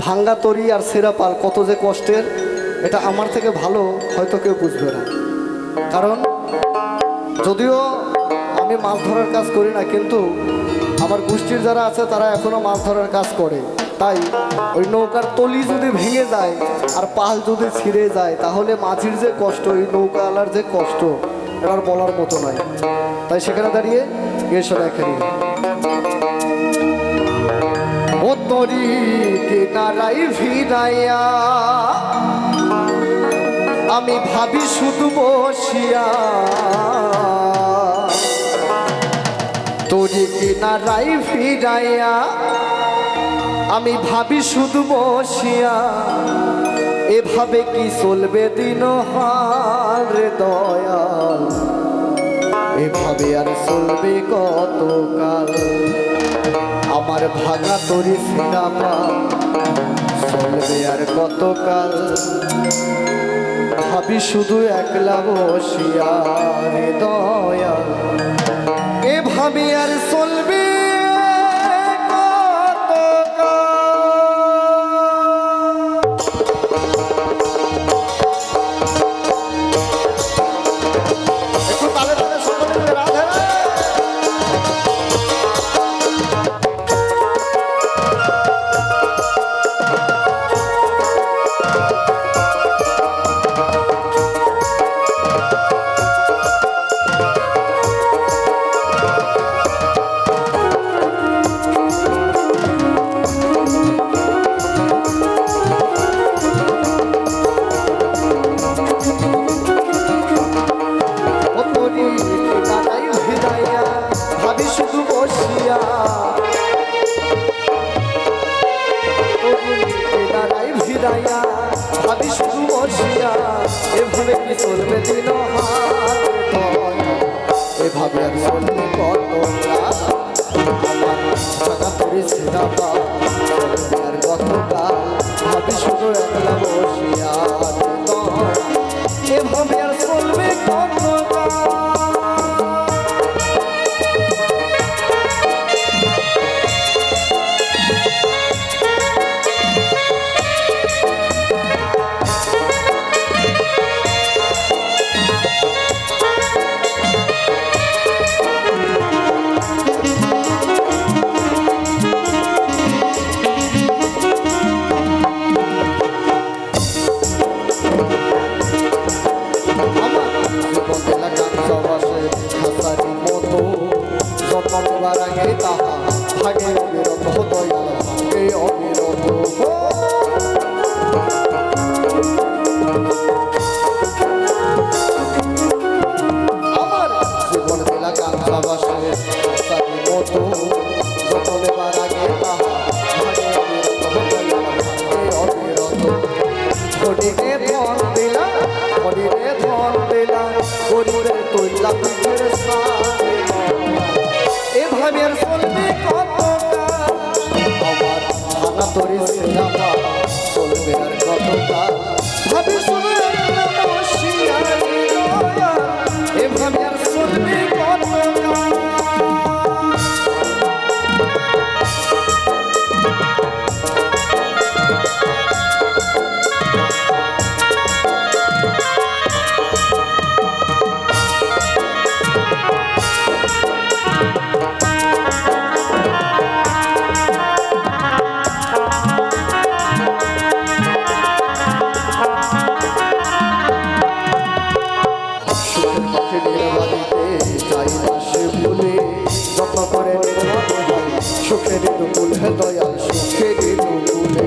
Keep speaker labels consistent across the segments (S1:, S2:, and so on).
S1: ভাঙ্গা তরি আর সেরা পাল কত যে কষ্টের, এটা আমার থেকে ভালো হয়তো কেউ বুঝবে না। কারণ যদিও আমি মাছ ধরার কাজ করি না, কিন্তু আমার গোষ্ঠীর যারা আছে তারা এখনো মাছ ধরার কাজ করে। তাই ওই নৌকার তলি যদি ভেঙে যায় আর পাল যদি ছিঁড়ে যায়, তাহলে মাঝির যে কষ্ট, ওই নৌকাওয়ালার যে কষ্ট, এবার বলার মতো নয়। তাই সেখানে দাঁড়িয়ে এসে দেখেনি ও তরি কিনারাই ভিড়াইয়া, আমি ভাবি শুধু বসিয়া, তরি কিনারাই ভিড়াইয়া, আমি ভাবি শুধু বসিয়া, এভাবে কি চলবে দিন হার দয়াল, এভাবে আর চলবে কতকাল, আমার ভাঙা তরি ফিরা পাল চলবে আর কতকাল, ভাবি শুধু একলা বসিয়া রে দয়াল, এভাবে আর চলবে ভাবি শুধু বসিয়া, এভাবে কি চলবে দিন হার, এভাবে আর চলবে কতকাল, আমার ভাঙা তরি ফিরা পাল চলবে আর কতকাল, ভাবি শুধু একলা বসিয়া, এভাবে আর চলবে কতকাল। ভাগে অবিরত দয়াল ভাগে অবিরত, আমার জীবন দিলা কাঞ্চা বাসে মতো, যতনে বার আগে তাহা ভাগে অবিরত দয়াল ভাগে অবিরত, শরীরে ধন দিলা শরীরে ধন দিলা, গরিবের তৈলা পিঠের সাথে, এভাবে আর চলবে কতকাল, আমার ভাঙা তরি ফিরা পাল চলবে আর কতকাল, ভাবি শুধু একলা বসিয়া রে দয়াল, এভাবে আর চলবে কতকাল। সুখের দুকুল হে দয়াল সুখের দুকুলে,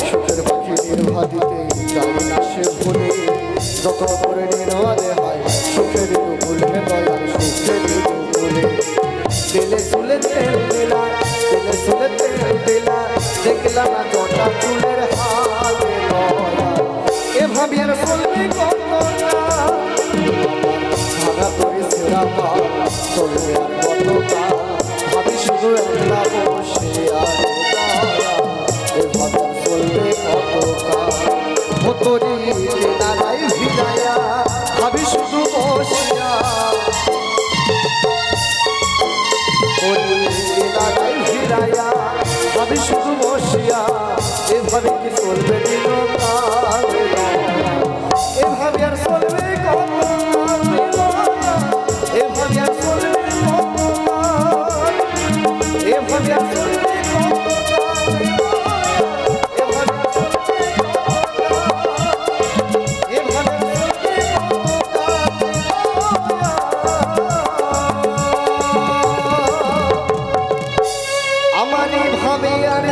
S1: সুখের পাখি নির্ভাদিতে যাই না সে ভুলে, যত করে নির্ভাদে হয় সুখের দুকুল হে দয়াল সুখের দুকুলে, দিলে চুলে তেল দিলা দিলে চুলে তেল দিলা, দেখলা না জটা চুলের হালে দয়াল, এভাবে আর চলবে কতকাল, ভাঙা তরি ফিরা পাল চলবে আর কতকাল, ভাবি শুধু একলা বসিয়া রে দয়াল, এভাবে আর চলবে কতকাল, ও তরি কিনারাই ভিড়াইয়া, ভাবি শুধু বসিয়া, ভাবি শুধু বসিয়া এভাবে কি চলবে দিনকাল এভাবে আর চলবে কতকাল এভাবে আর চলবে কতকাল এভাবে আর চলবে আমারই ভাবে আর